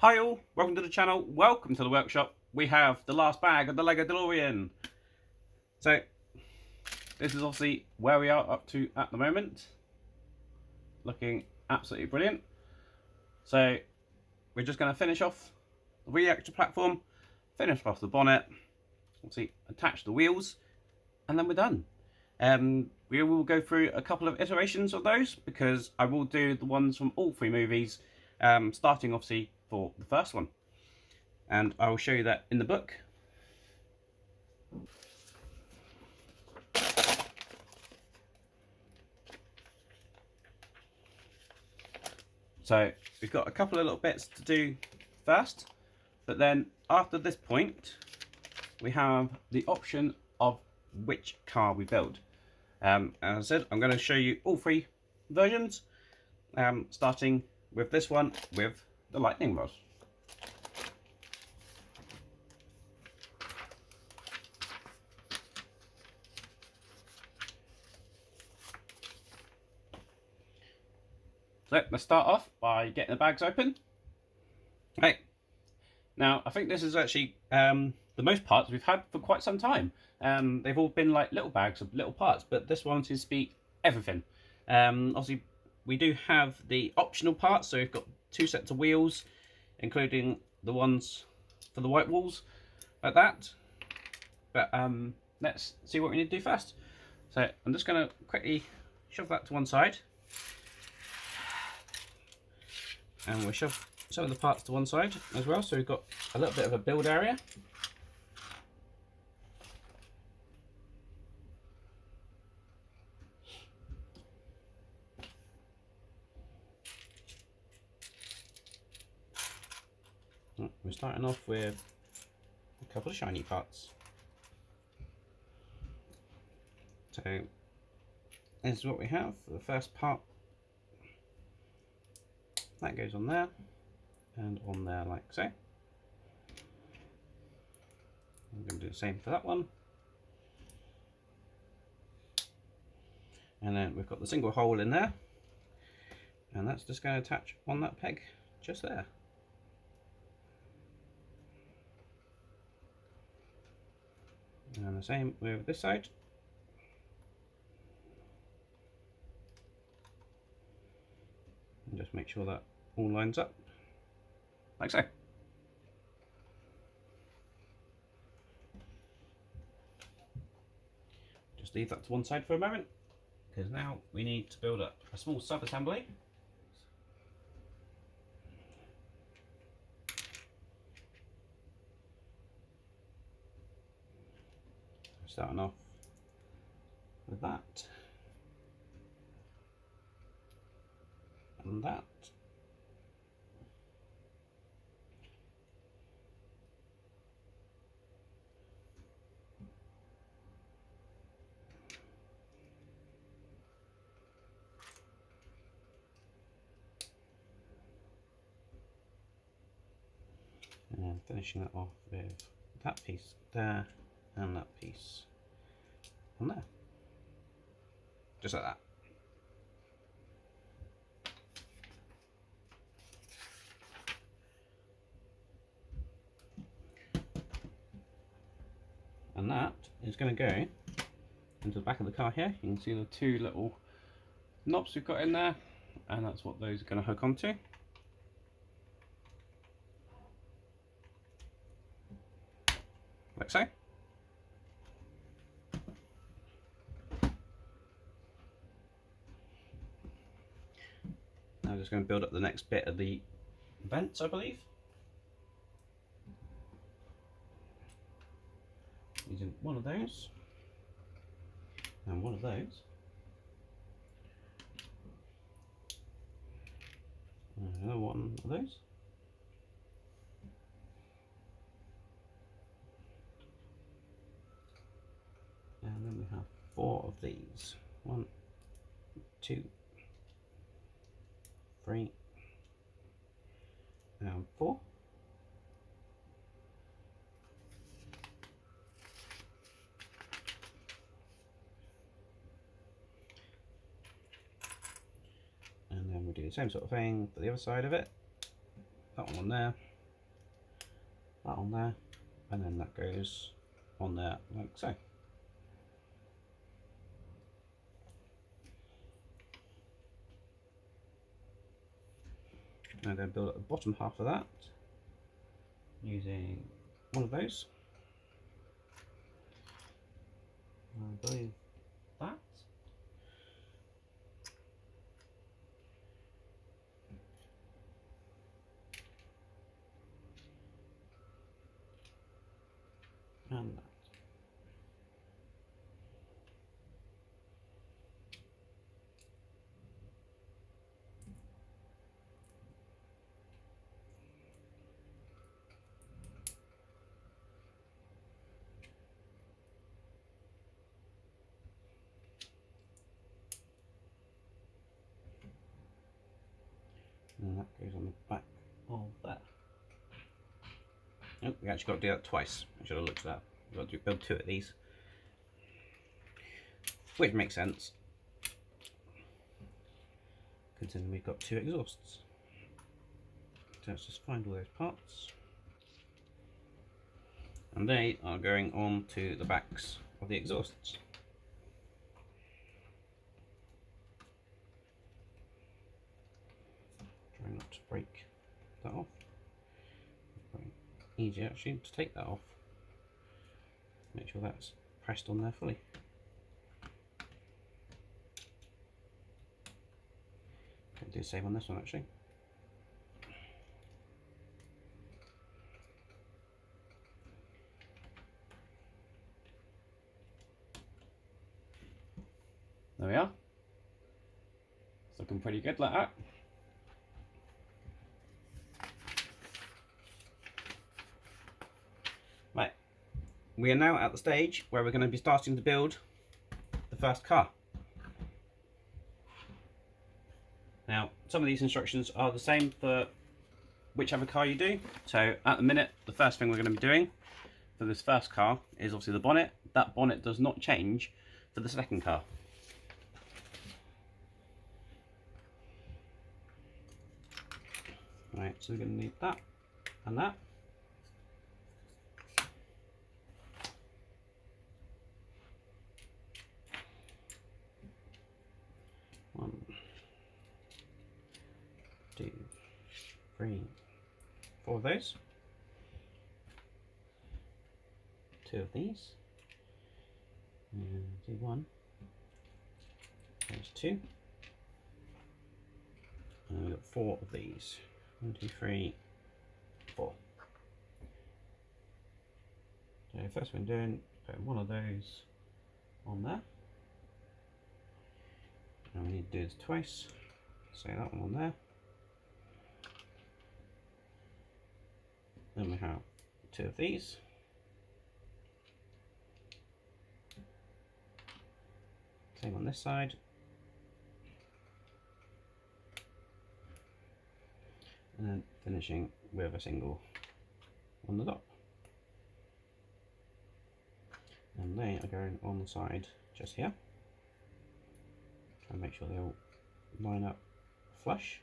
Hi all, welcome to the channel, welcome to the workshop. We have the last bag of the Lego Delorean. So, this is obviously where we are up to at the moment. Looking absolutely brilliant. So, we're just going to finish off the reactor platform, finish off the bonnet, obviously attach the wheels, and then we're done. We will go through a couple of iterations of those because I will do the ones from all three movies, starting obviously for the first one. And I will show you that in the book. So we've got a couple of little bits to do first, but then after this point we have the option of which car we build. As I said, I'm going to show you all three versions, starting with this one with the lightning rod. So let's start off by getting the bags open. Right, now I think this is actually the most parts we've had for quite some time. They've all been like little bags of little parts, but this one seems to be everything. Obviously we do have the optional parts, so we've got two sets of wheels, including the ones for the white walls, like that. But let's see what we need to do first. So I'm just going to quickly shove that to one side. And we'll shove some of the parts to one side as well, so we've got a little bit of a build area. We're starting off with a couple of shiny parts. So this is what we have for the first part. That goes on there and on there like so. I'm going to do the same for that one. And then we've got the single hole in there, and that's just going to attach on that peg just there. And the same with this side. And just make sure that all lines up like so. Just leave that to one side for a moment, because now we need to build up a small sub-assembly. Starting off with that and that. And finishing that off with that piece there and that piece on there. Just like that. And that is going to go into the back of the car here. You can see the two little knobs we've got in there, and that's what those are going to hook onto. Like so. Now I'm just going to build up the next bit of the vents, I believe. Using one of those and one of those. And another one of those. And then we have four of these. 1, 2, 3, and 4. And then we'll do the same sort of thing for the other side of it. That one on there, on there, and then that goes on there like so. Now I'm going to build up the bottom half of that using one of those. I believe that. And that. And that goes on the back of that. Oh, we actually got to do that twice. I should have looked at that. We've got to build 2 of these. Which makes sense, considering we've got 2 exhausts. So let's just find all those parts. And they are going on to the backs of the exhausts. Try not to break that off. Quite easy actually to take that off. Make sure that's pressed on there fully. Can do the same on this one actually. There we are. It's looking pretty good like that. Right, we are now at the stage where we're going to be starting to build the first car. Now, some of these instructions are the same for whichever car you do. So at the minute, the first thing we're going to be doing for this first car is obviously the bonnet. That bonnet does not change for the second car. Right, so we're going to need that and that. One, 2, 3, 4 of those. 2 of these. And do 1. There's 2. And we've got 4 of these. 1, 2, 3, 4. So first one doing, put one of those on there. And we need to do this twice. So that one on there. Then we have 2 of these. Same on this side. And then finishing with a single on the top. And they are going on the side just here. Try and make sure they all line up flush,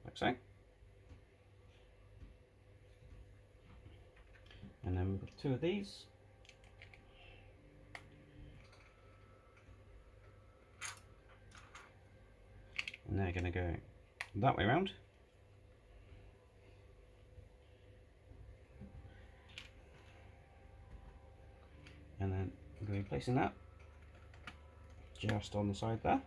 like so. And then we've got 2 of these. And they're going to go that way around. And then I'm going to be placing that just on the side there.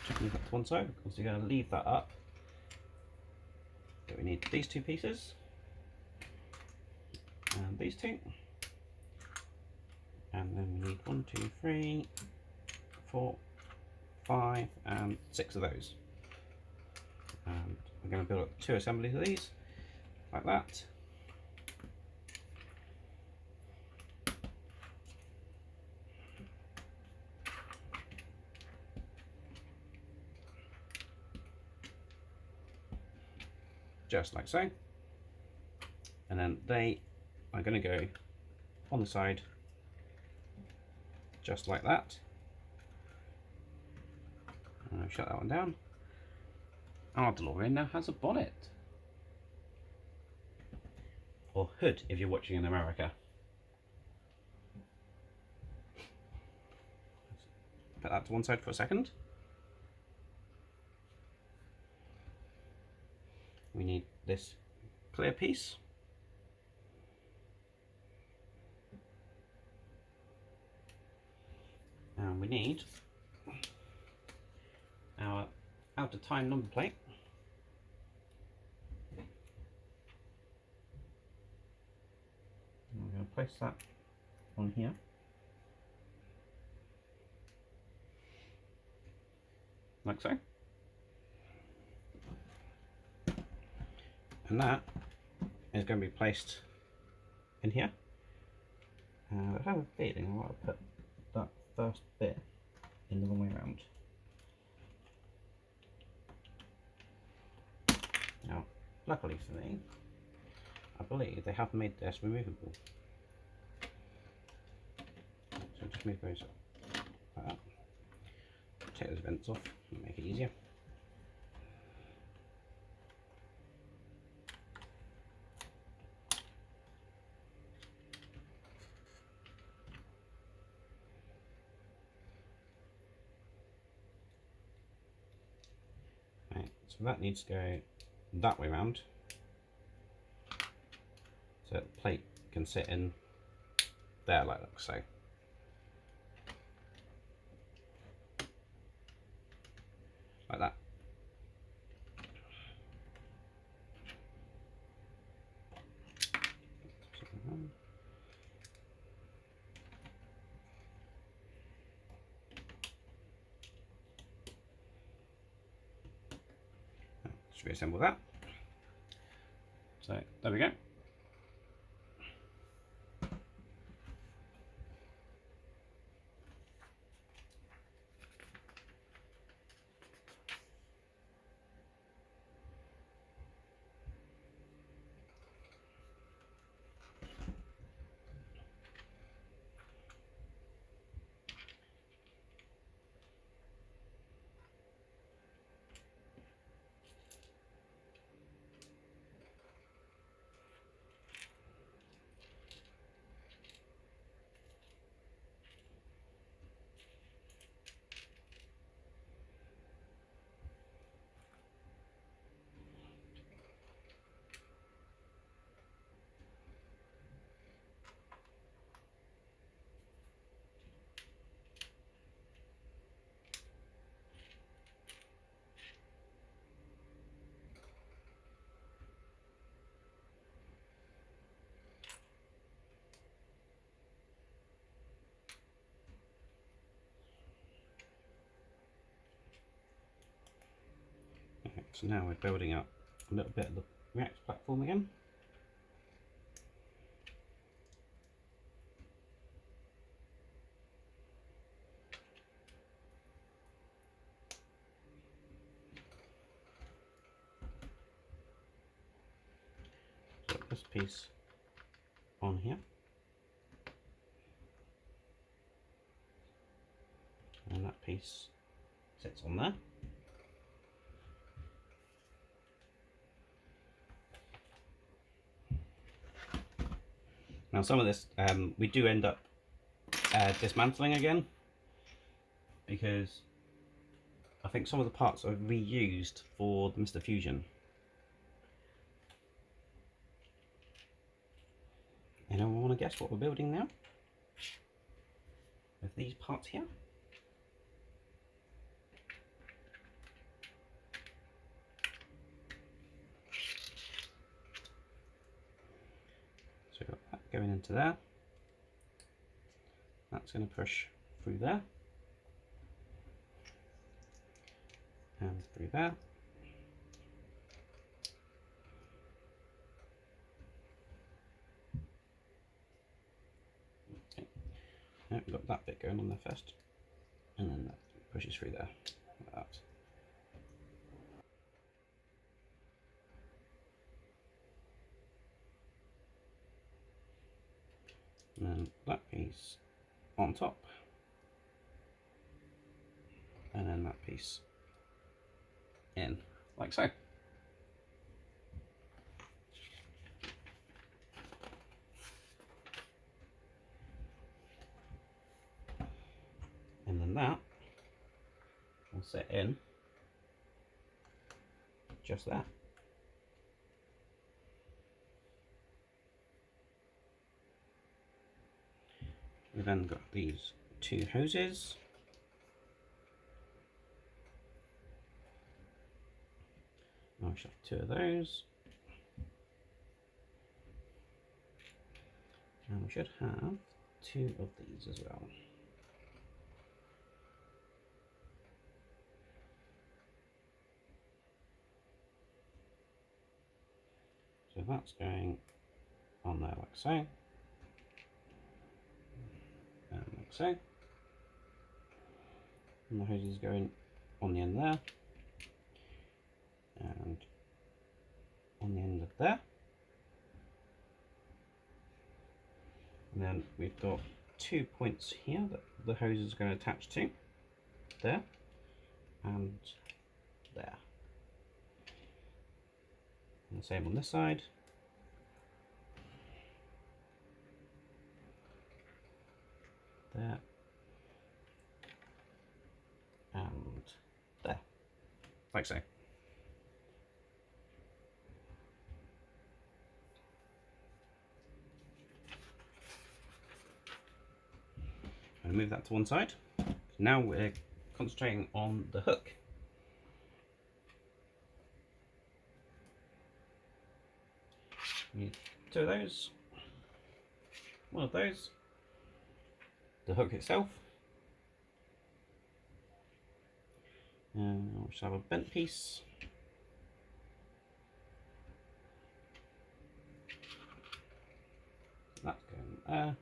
Just leave that to one side because you're going to leave that up. So we need these 2 pieces. And these 2. And then we need 1, 2, 3, 4, 5 and 6 of those. And we're going to build up 2 assemblies of these, like that. Just like so. And then they are going to go on the side, just like that. I'll shut that one down. Our DeLorean now has a bonnet. Or hood if you're watching in America. Put that to one side for a second. We need this clear piece. And we need our out of time number plate. I'm going to place that on here. Like so. And that is going to be placed in here. I have a feeling I might have put that first bit in the wrong way around. Now, luckily for me, I believe they have made this removable. So just move those like that. Take those vents off and make it easier. Right, so that needs to go that way round, so the plate can sit in there like so. Like that. Just reassemble that. So there we go. So now we're building up a little bit of the reactor platform again. So this piece on here. And that piece sits on there. Now some of this we do end up dismantling again, because I think some of the parts are reused for the Mr. Fusion. Anyone want to guess what we're building now? With these parts here? So we've got that going into there. That's going to push through there. And through there. Okay. Now we've got that bit going on there first. And then that pushes through there. Like that. And then that piece on top, and then that piece in, like so. And then that will set in just that. We've then got these two hoses. I should have two of those. And we should have two of these as well. So that's going on there like so. And like so. And the hose is going on the end there. And on the end of there. And then we've got 2 points here that the hose is going to attach to. There. And there. And the same on this side. There. And there. Like so. And move that to one side. Now we're concentrating on the hook. We need two of those, one of those, the hook itself, and we should have a bent piece. That's going there.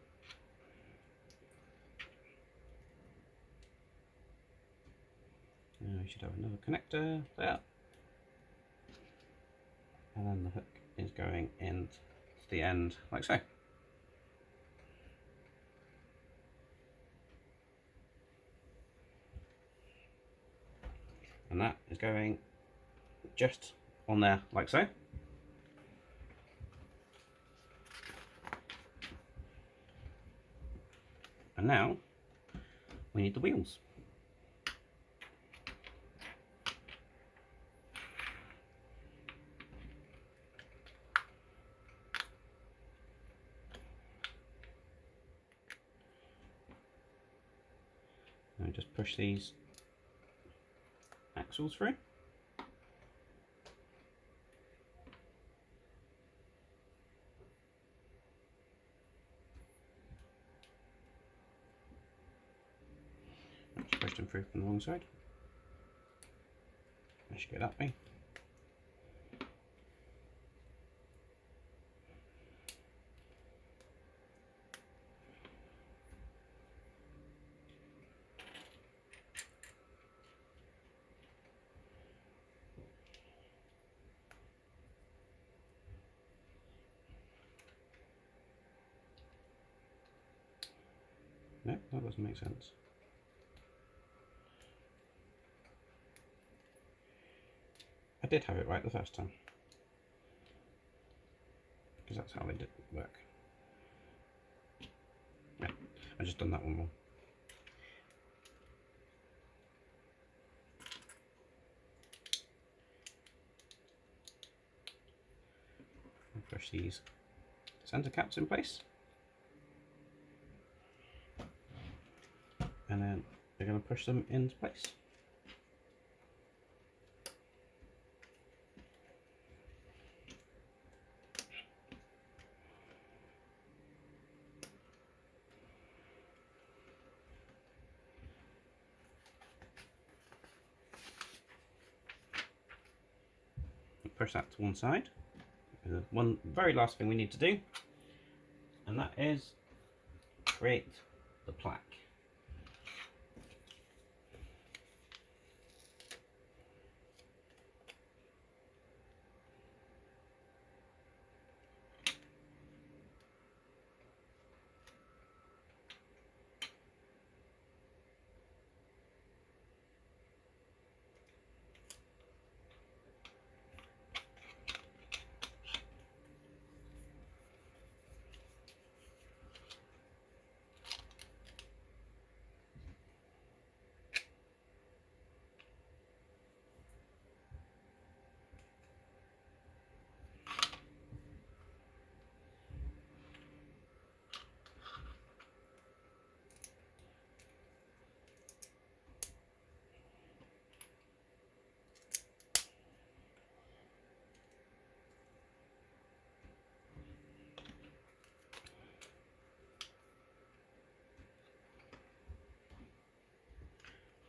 And we should have another connector there. And then the hook is going in to the end like so. And that is going just on there like so. And now we need the wheels. And just push these axles through. Just push them through from the wrong side. I should go that way. No, that doesn't make sense. I did have it right the first time, because that's how they did work. Yeah, I just done that one more. I'll push these center caps in place, and then we're going to push them into place. Push that to one side. And the one very last thing we need to do, and that is create the plaque.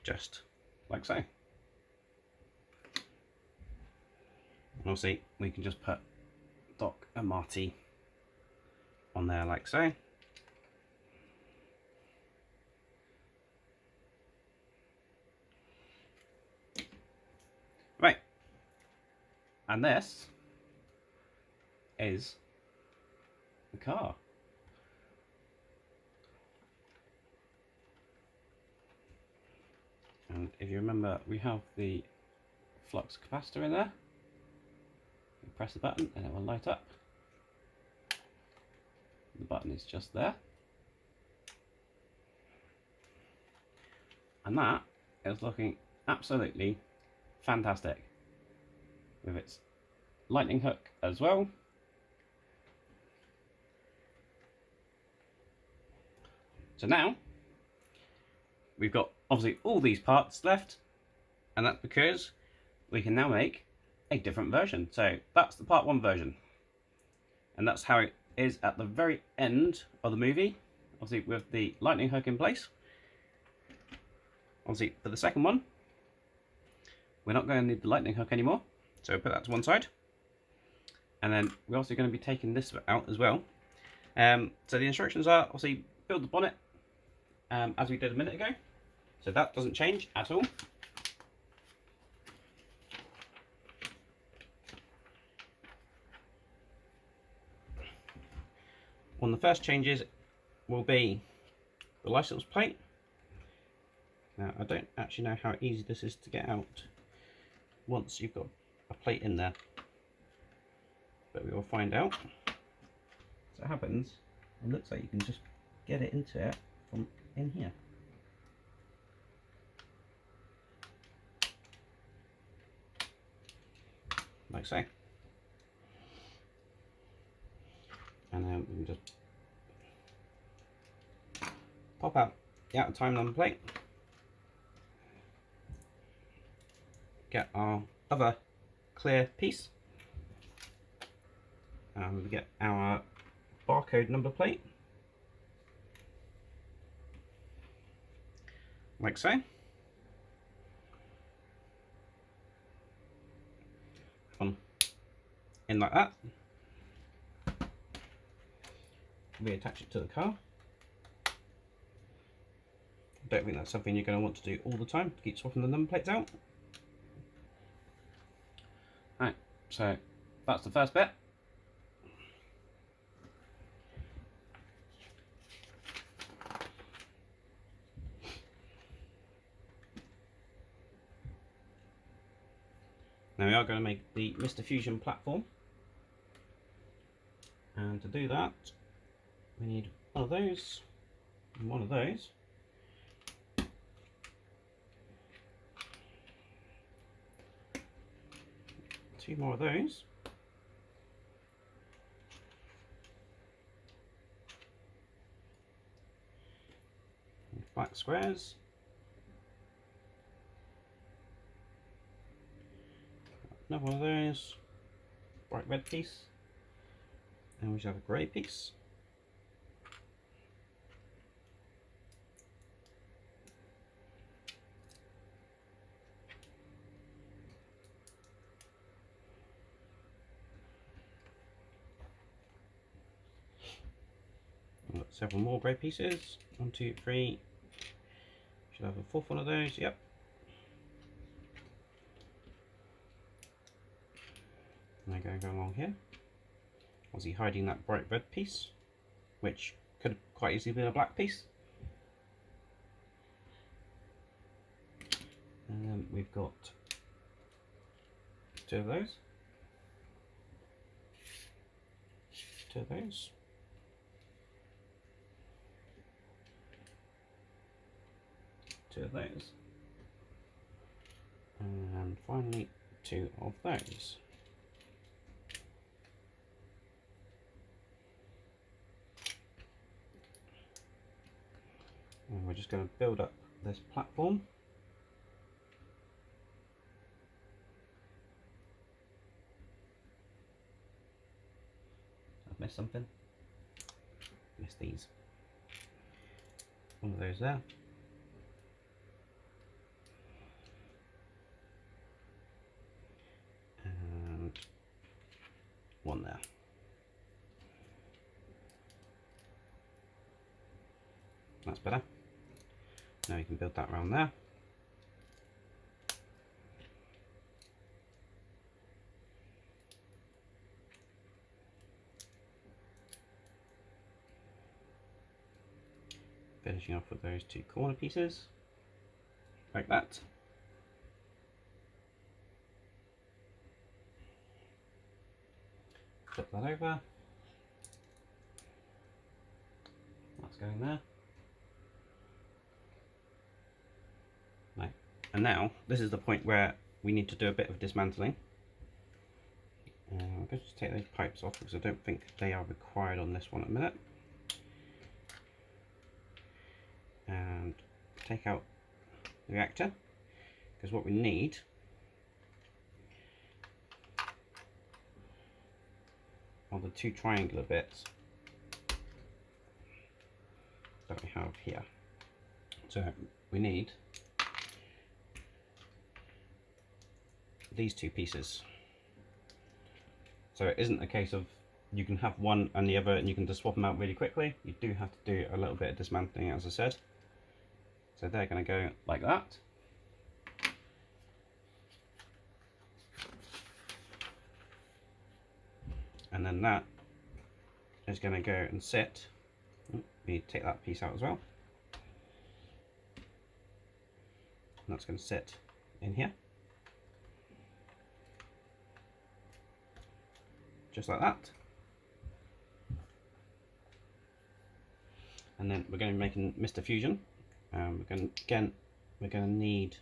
just like so. And obviously we can just put Doc and Marty on there like so. Right, and this is the car. And if you remember, we have the flux capacitor in there. You press the button and it will light up. The button is just there. And that is looking absolutely fantastic with its lightning hook as well. So now we've got obviously all these parts left, and that's because we can now make a different version. So that's the part 1 version, and that's how it is at the very end of the movie, obviously with the lightning hook in place. Obviously for the second one, we're not going to need the lightning hook anymore, so put that to one side. And then we're also going to be taking this out as well. So the instructions are obviously build the bonnet as we did a minute ago. So that doesn't change at all. One of the first changes will be the license plate. Now I don't actually know how easy this is to get out once you've got a plate in there, but we will find out. So it happens, it looks like you can just get it into it from in here. Like so. And then we can just pop out the out of time number plate. Get our other clear piece. And we get our barcode number plate. Like so. In like that. Reattach it to the car. I don't think that's something you're going to want to do all the time, to keep swapping the number plates out. Right, so that's the first bit. Now we are going to make the Mr. Fusion platform, and to do that we need one of those and one of those. Two more of those. And black squares. Another one of those. Bright red piece. And we should have a grey piece. We've got several more grey pieces. 1, 2, 3. Should have a fourth one of those. Yep. And they're going to go along here. Obviously hiding that bright red piece, which could have quite easily been a black piece. And then we've got two of those. Two of those. Two of those. And finally, two of those. And we're just going to build up this platform. I've missed something. Missed these. One of those there. one there. That's better. Now you can build that around there. Finishing off with those two corner pieces, like that. Flip that over. That's going there. Right. And now, this is the point where we need to do a bit of dismantling. I'm going to just take those pipes off because I don't think they are required on this one at the minute. And take out the reactor, because what we need are the two triangular bits that we have here. So we need these two pieces. So it isn't a case of you can have one and the other and you can just swap them out really quickly. You do have to do a little bit of dismantling, as I said. So they're going to go like that. And then that is going to go and sit. We need to take that piece out as well. And that's going to sit in here. Just like that. And then we're going to be making Mr. Fusion. We're going to need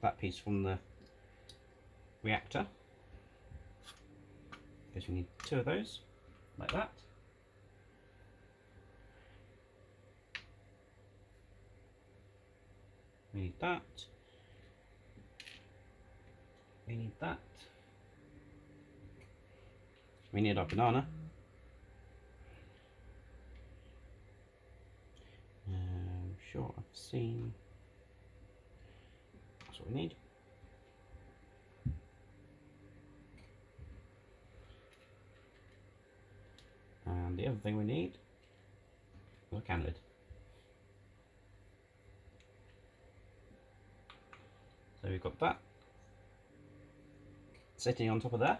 that piece from the reactor, because we need two of those, like that. We need that. We need that. We need our banana. I'm sure I've seen. That's what we need. And the other thing we need is a can lid. So we've got that sitting on top of there.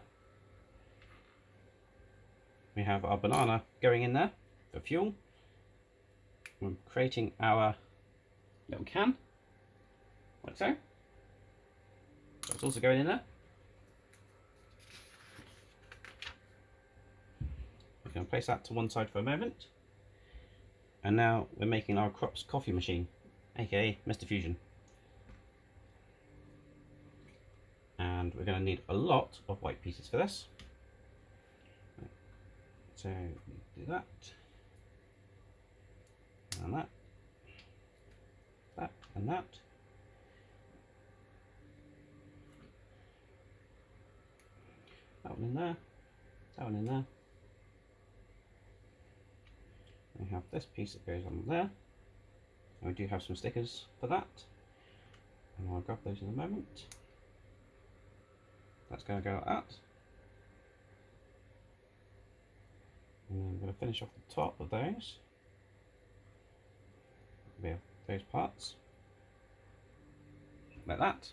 We have our banana going in there for fuel. We're creating our little can, like so. That's also going in there. We're going to place that to one side for a moment. And now we're making our Crops coffee machine, aka Mr. Fusion. And we're going to need a lot of white pieces for this. So do that, and that, that, and that. That one in there, that one in there. We have this piece that goes on there, and we do have some stickers for that, and I'll grab those in a moment. That's going to go like that. And then I'm going to finish off the top of those with those parts, like that.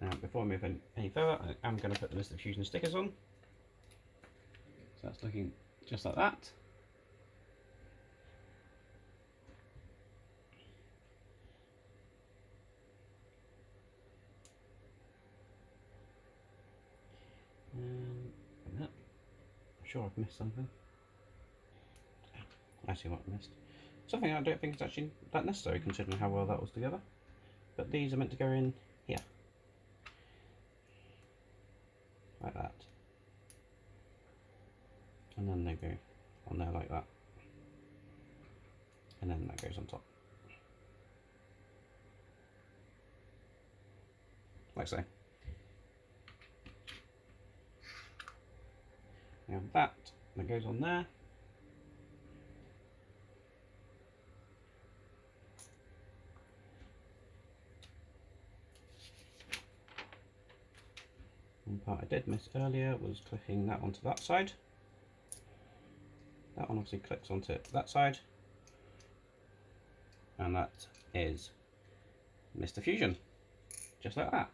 Now, before I move any further, I'm going to put the Mr. Fusion stickers on. So that's looking just like that. I'm sure I've missed something. I see what I missed. Something I don't think is actually that necessary considering how well that was together. But these are meant to go in here. Like that. And then they go on there like that. And then that goes on top. Like so. Now that goes on there. One part I did miss earlier was clicking that onto that side. That one obviously clicks onto that side, and that is Mr. Fusion, just like that.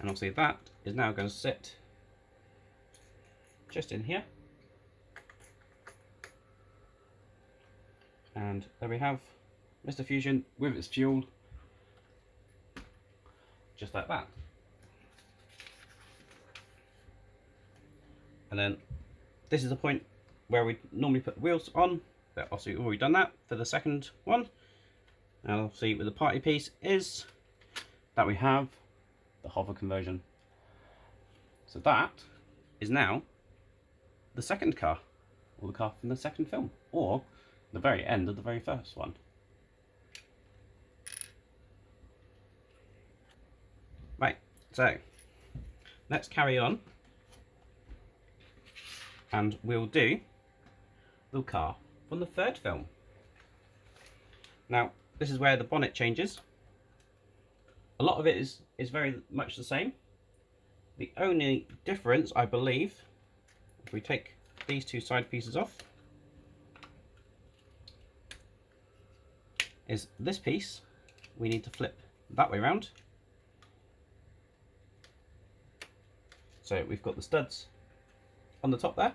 And obviously that is now going to sit just in here. And there we have Mr. Fusion with its fuel, just like that. And then this is the point where we normally put the wheels on, but obviously we've already done that for the second one. And obviously with the party piece is that we have the hover conversion. So that is now the second car, or the car from the second film, or the very end of the very first one. Right, so let's carry on, and we'll do the car from the third film. Now, this is where the bonnet changes. A lot of it is very much the same. The only difference, I believe, if we take these two side pieces off, is this piece we need to flip that way around. So we've got the studs on the top there,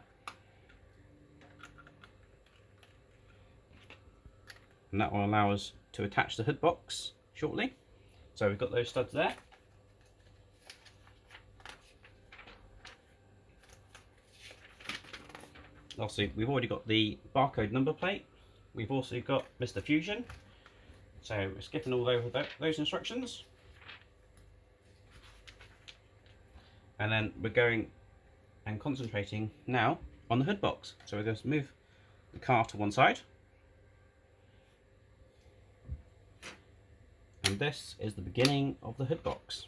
and that will allow us to attach the hood box shortly. So we've got those studs there. Obviously we've already got the barcode number plate. We've also got Mr. Fusion. So we're skipping all over those instructions. And then we're going and concentrating now on the hood box. So we're going to move the car to one side. And this is the beginning of the hood box.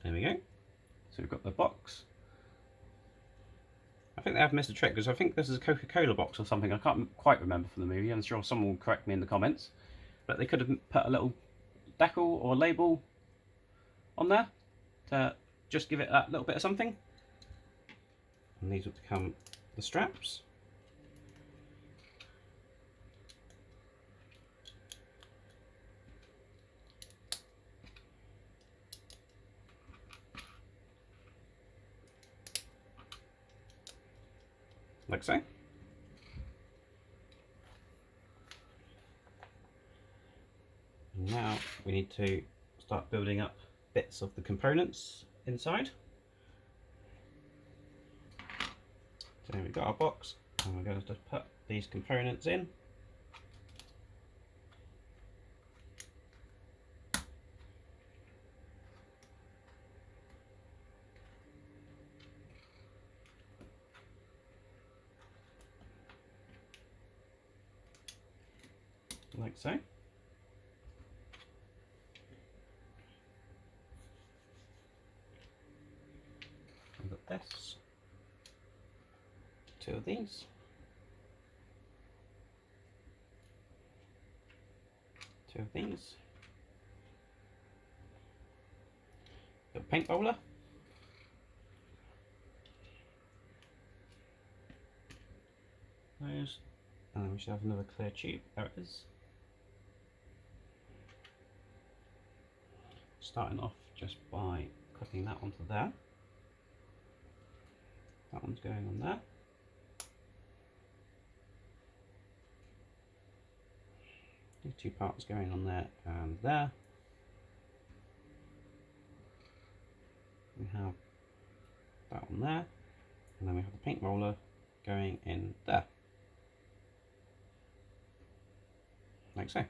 There we go. So we've got the box. I think they have missed a trick, because I think this is a Coca-Cola box or something. I can't quite remember from the movie. I'm sure someone will correct me in the comments. But they could have put a little decal or label on there to just give it that little bit of something. And these will become the straps. Like so. Now we need to start building up bits of the components inside. So we've got our box, and we're going to just put these components in. Like so. We've got this, two of these, two of these, a paint roller, those, and then we should have another clear tube. There it is. Starting off just by clipping that onto there. That one's going on there. These two parts going on there and there. We have that one there, and then we have the paint roller going in there, like so.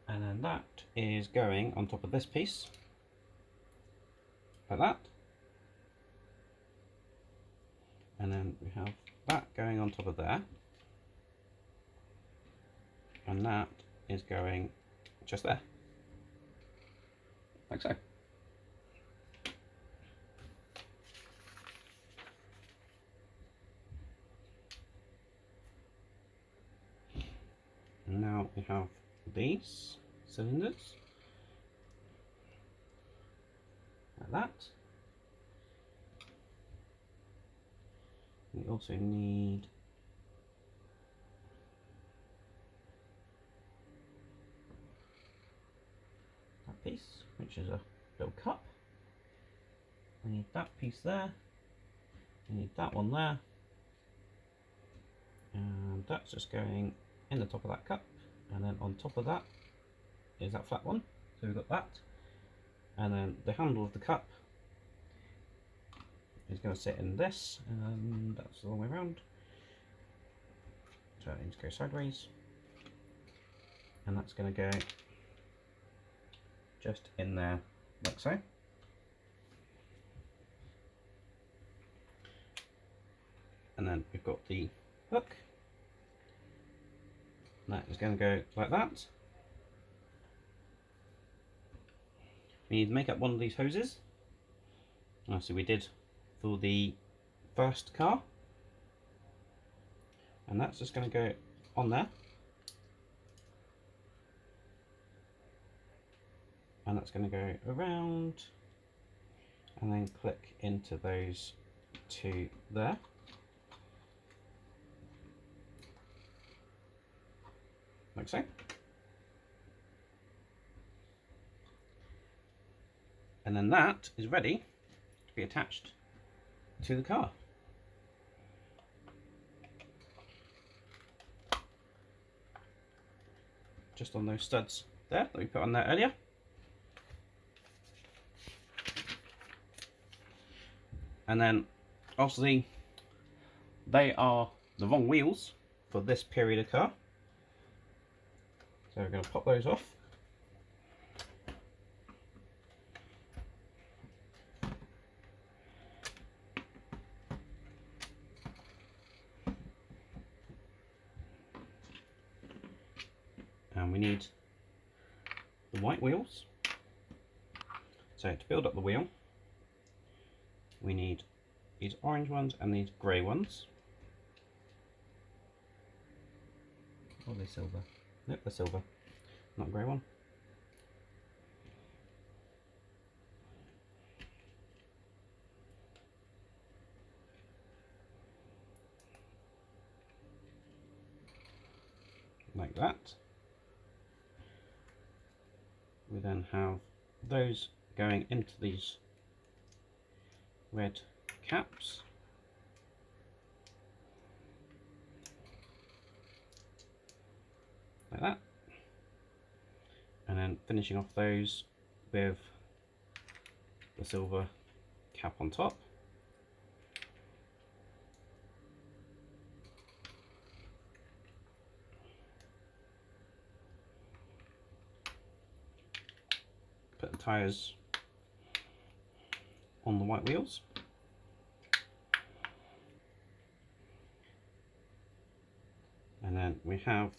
And then that is going on top of this piece, like that. And then we have that going on top of there. And that is going just there, like so. And now we have these cylinders, like that. We also need that piece, which is a little cup. We need that piece there. We need that one there. And that's just going in the top of that cup. And then on top of that is that flat one. So we've got that. And then the handle of the cup is going to sit in this, and that's the long way around. So it needs to go sideways. And that's going to go just in there, like so. And then we've got the hook. And that is going to go like that. We need to make up one of these hoses. So we did for the first car. And that's just going to go on there. And that's going to go around and then click into those two there. Like so. And then that is ready to be attached to the car. Just on those studs there that we put on there earlier. And then obviously they are the wrong wheels for this period of car. So we're going to pop those off. And we need the white wheels. So to build up the wheel, we need these orange ones and these grey ones. Or are they silver? Nope, they're silver, not a grey one. Like that. We then have those going into these red caps. Like that. And then finishing off those with the silver cap on top. Put the tyres on the white wheels. And then we have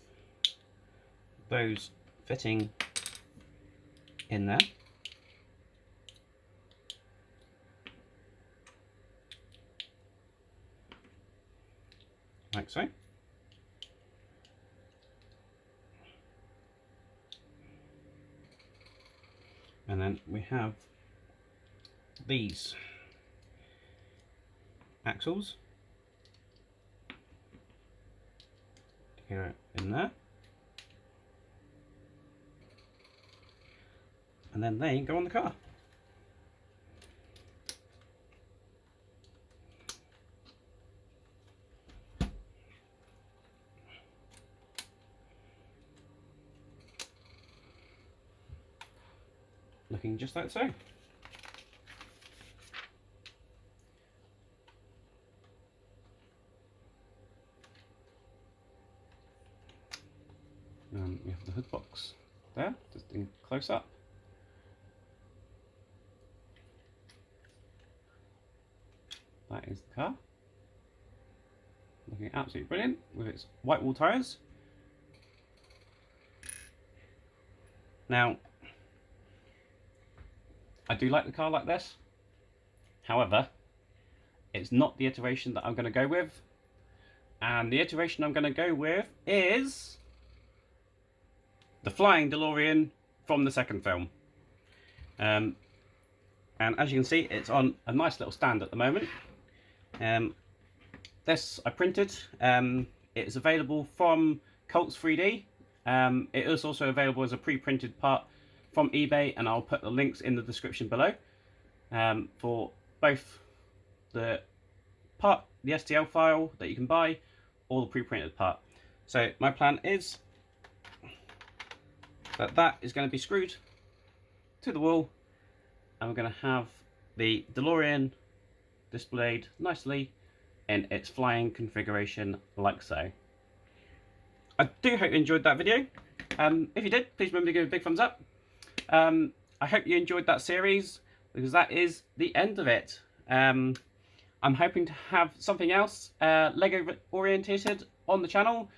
those fitting in there. Like so. And then we have these axles to go in there. And then they go on the car. Looking just like so. we have the hood box there, just in close up. That is the car. Looking absolutely brilliant with its white wall tyres. Now, I do like the car like this. However, it's not the iteration that I'm going to go with. And the iteration I'm going to go with is the flying DeLorean from the second film. And as you can see, it's on a nice little stand at the moment. This I printed. It's available from Colts 3D. It is also available as a pre-printed part from eBay, and I'll put the links in the description below for both the part, the STL file that you can buy, or the pre-printed part. So my plan is that that is going to be screwed to the wall, and we're going to have the DeLorean displayed nicely in its flying configuration like so. I do hope you enjoyed that video. If you did, please remember to give it a big thumbs up. I hope you enjoyed that series, because that is the end of it. I'm hoping to have something else Lego orientated on the channel.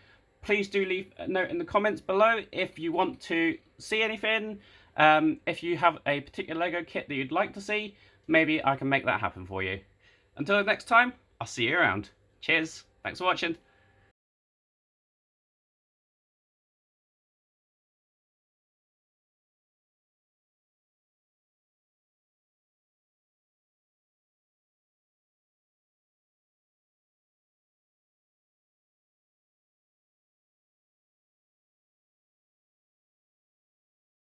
Please do leave a note in the comments below if you want to see anything. If you have a particular Lego kit that you'd like to see, maybe I can make that happen for you. Until next time, I'll see you around. Cheers, thanks for watching.